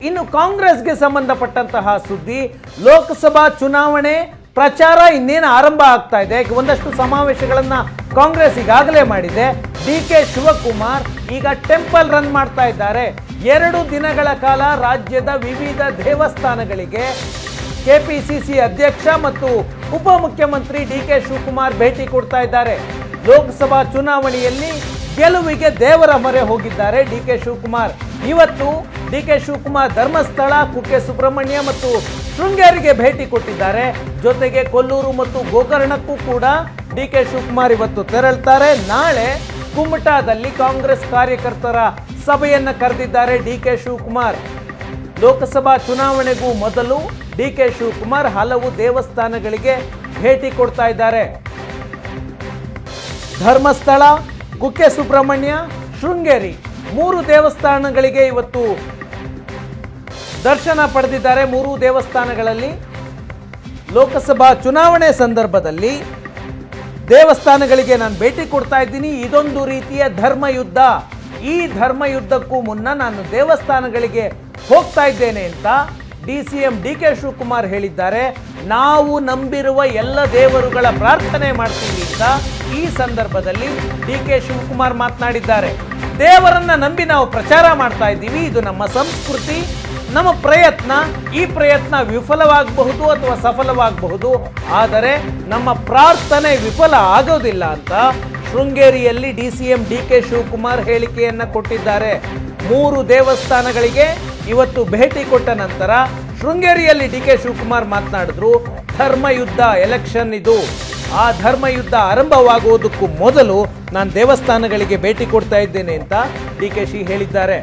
ಇನ್ನು ಕಾಂಗ್ರೆಸ್ಗೆ ಸಂಬಂಧಪಟ್ಟಂತಹ ಸುದ್ದಿ, ಲೋಕಸಭಾ ಚುನಾವಣೆ ಪ್ರಚಾರ ಇನ್ನೇನು ಆರಂಭ ಆಗ್ತಾ ಇದೆ. ಒಂದಷ್ಟು ಸಮಾವೇಶಗಳನ್ನ ಕಾಂಗ್ರೆಸ್ ಈಗಾಗಲೇ ಮಾಡಿದೆ. ಡಿಕೆ ಶಿವಕುಮಾರ್ ಈಗ ಟೆಂಪಲ್ ರನ್ ಮಾಡ್ತಾ ಇದ್ದಾರೆ. 2 ದಿನಗಳ ಕಾಲ ರಾಜ್ಯದ ವಿವಿಧ ದೇವಸ್ಥಾನಗಳಿಗೆ ಕೆಪಿಸಿಸಿ ಅಧ್ಯಕ್ಷ ಮತ್ತು ಉಪಮುಖ್ಯಮಂತ್ರಿ ಡಿಕೆ ಶಿವಕುಮಾರ್ ಭೇಟಿ ಕೊಡ್ತಾ ಇದ್ದಾರೆ. ಲೋಕಸಭಾ ಚುನಾವಣೆಯಲ್ಲಿ ಗೆಲುವಿಗೆ ದೇವರ ಮೊರೆ ಹೋಗಿದ್ದಾರೆ ಡಿಕೆ ಶಿವಕುಮಾರ್. ಇವತ್ತು ಡಿಕೆ ಶಿವಕುಮಾರ್ ಧರ್ಮಸ್ಥಳ, ಕುಕ್ಕೆ ಸುಬ್ರಹ್ಮಣ್ಯ ಮತ್ತು ಶೃಂಗೇರಿಗೆ ಭೇಟಿ ಕೊಟ್ಟಿದ್ದಾರೆ. ಜೊತೆಗೆ ಕೊಲ್ಲೂರು ಮತ್ತು ಗೋಕರ್ಣಕ್ಕೂ ಕೂಡ ಡಿಕೆ ಶಿವಕುಮಾರ್ ಇವತ್ತು ತೆರಳುತ್ತಾರೆ. ನಾಳೆ ಕುಮಟಾದಲ್ಲಿ ಕಾಂಗ್ರೆಸ್ ಕಾರ್ಯಕರ್ತರ ಸಭೆಯನ್ನು ಕರೆದಿದ್ದಾರೆ ಡಿಕೆ ಶಿವಕುಮಾರ್. ಲೋಕಸಭಾ ಚುನಾವಣೆಗೂ ಮೊದಲು ಡಿಕೆ ಶಿವಕುಮಾರ್ ಹಲವು ದೇವಸ್ಥಾನಗಳಿಗೆ ಭೇಟಿ ಕೊಡ್ತಾ ಇದ್ದಾರೆ. ಧರ್ಮಸ್ಥಳ, ಕುಕ್ಕೆ ಸುಬ್ರಹ್ಮಣ್ಯ, ಶೃಂಗೇರಿ 3 ದೇವಸ್ಥಾನಗಳಿಗೆ ಇವತ್ತು ದರ್ಶನ ಪಡೆದಿದ್ದಾರೆ. 3 ದೇವಸ್ಥಾನಗಳಲ್ಲಿ ಲೋಕಸಭಾ ಚುನಾವಣೆ ಸಂದರ್ಭದಲ್ಲಿ ದೇವಸ್ಥಾನಗಳಿಗೆ ನಾನು ಭೇಟಿ ಕೊಡ್ತಾ ಇದ್ದೀನಿ. ಇದೊಂದು ರೀತಿಯ ಧರ್ಮಯುದ್ಧ. ಈ ಧರ್ಮಯುದ್ಧಕ್ಕೂ ಮುನ್ನ ನಾನು ದೇವಸ್ಥಾನಗಳಿಗೆ ಹೋಗ್ತಾ ಇದ್ದೇನೆ ಅಂತ ಡಿಸಿಎಂ ಡಿಕೆ ಶಿವಕುಮಾರ್ ಹೇಳಿದ್ದಾರೆ. ನಾವು ನಂಬಿರುವ ಎಲ್ಲ ದೇವರುಗಳ ಪ್ರಾರ್ಥನೆ ಮಾಡ್ತೀವಿ ಅಂತ ಈ ಸಂದರ್ಭದಲ್ಲಿ ಡಿಕೆ ಶಿವಕುಮಾರ್ ಮಾತನಾಡಿದ್ದಾರೆ. ದೇವರನ್ನ ನಂಬಿ ನಾವು ಪ್ರಚಾರ ಮಾಡ್ತಾ ಇದ್ದೀವಿ. ಇದು ನಮ್ಮ ಸಂಸ್ಕೃತಿ, ನಮ್ಮ ಪ್ರಯತ್ನ. ಈ ಪ್ರಯತ್ನ ವಿಫಲವಾಗಬಹುದು ಅಥವಾ ಸಫಲವಾಗಬಹುದು, ಆದರೆ ನಮ್ಮ ಪ್ರಾರ್ಥನೆ ವಿಫಲ ಆಗೋದಿಲ್ಲ ಅಂತ ಶೃಂಗೇರಿಯಲ್ಲಿ ಡಿಸಿಎಂ ಡಿಕೆ ಶಿವಕುಮಾರ್ ಹೇಳಿಕೆಯನ್ನು ಕೊಟ್ಟಿದ್ದಾರೆ. 3 ದೇವಸ್ಥಾನಗಳಿಗೆ ಇವತ್ತು ಭೇಟಿ ಕೊಟ್ಟ ನಂತರ ಶೃಂಗೇರಿಯಲ್ಲಿ ಡಿಕೆ ಶಿವಕುಮಾರ್ ಮಾತನಾಡಿದ್ರು. ಧರ್ಮಯುದ್ಧ ಎಲೆಕ್ಷನ್ ಇದು. ಆ ಧರ್ಮಯುದ್ಧ ಆರಂಭವಾಗುವುದಕ್ಕೂ ಮೊದಲು ನಾನು ದೇವಸ್ಥಾನಗಳಿಗೆ ಭೇಟಿ ಕೊಡ್ತಾ ಇದ್ದೇನೆ ಅಂತ ಡಿಕೆಶಿ ಹೇಳಿದ್ದಾರೆ.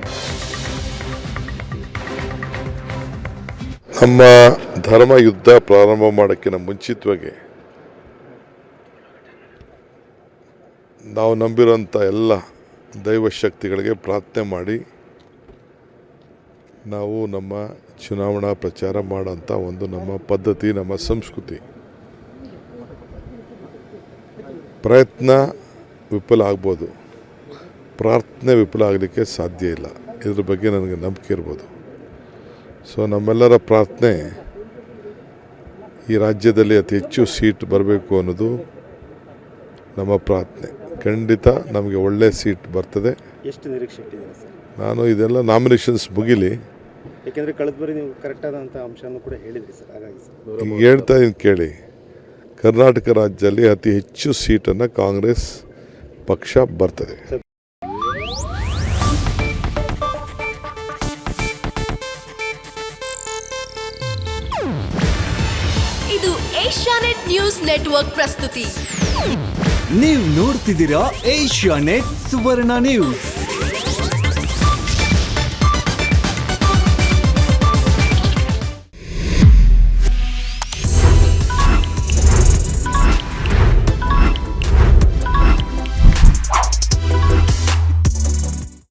ನಮ್ಮ ಧರ್ಮ ಯುದ್ಧ ಪ್ರಾರಂಭ ಮಾಡೋಕ್ಕಿಂತ ಮುಂಚಿತವಾಗಿ ನಾವು ನಂಬಿರೋಂಥ ಎಲ್ಲ ದೈವಶಕ್ತಿಗಳಿಗೆ ಪ್ರಾರ್ಥನೆ ಮಾಡಿ ನಾವು ನಮ್ಮ ಚುನಾವಣಾ ಪ್ರಚಾರ ಮಾಡೋಂಥ ಒಂದು ನಮ್ಮ ಪದ್ಧತಿ, ನಮ್ಮ ಸಂಸ್ಕೃತಿ. ಪ್ರಯತ್ನ ವಿಫಲ ಆಗ್ಬೋದು, ಪ್ರಾರ್ಥನೆ ವಿಫಲ ಆಗಲಿಕ್ಕೆ ಸಾಧ್ಯ ಇಲ್ಲ. ಇದ್ರ ಬಗ್ಗೆ ನನಗೆ ನಂಬಿಕೆ ಇರ್ಬೋದು. ಸೊ ನಮ್ಮೆಲ್ಲರ ಪ್ರಾರ್ಥನೆ ಈ ರಾಜ್ಯದಲ್ಲಿ ಅತಿ ಹೆಚ್ಚು ಸೀಟ್ ಬರಬೇಕು ಅನ್ನೋದು ನಮ್ಮ ಪ್ರಾರ್ಥನೆ. ಖಂಡಿತ ನಮಗೆ ಒಳ್ಳೆ ಸೀಟ್ ಬರ್ತದೆ. ಎಷ್ಟು ನಿರೀಕ್ಷೆ ಇಟ್ಟಿದ್ದೀರಾ ಸರ್? ನಾನು ಇದೆಲ್ಲ ನಾಮಿನೇಷನ್ಸ್ ಮುಗಿಲಿ, ಯಾಕೆಂದರೆ ಕಳೆದ ಬಾರಿ ನೀವು ಕರೆಕ್ಟಾದಂಥ ಅಂಶನೂ ಕೂಡ ಹೇಳಿದ್ರಿ ಸರ್. ಹಾಗಾಗಿ ಸರ್ ಈಗ ಹೇಳ್ತಾ ಇದ್ದೀನಿ ಕೇಳಿ. ಕರ್ನಾಟಕ ರಾಜ್ಯದಲ್ಲಿ ಅತಿ ಹೆಚ್ಚು ಸೀಟನ್ನು ಕಾಂಗ್ರೆಸ್ ಪಕ್ಷ ಬರ್ತದೆ. ಇದು ಏಷ್ಯಾನೆಟ್ ನ್ಯೂಸ್ ನೆಟ್ವರ್ಕ್ ಪ್ರಸ್ತುತಿ. ನೀವು ನೋಡ್ತಿದ್ದೀರಾ ಏಷ್ಯಾನೆಟ್ ಸುವರ್ಣ ನ್ಯೂಸ್.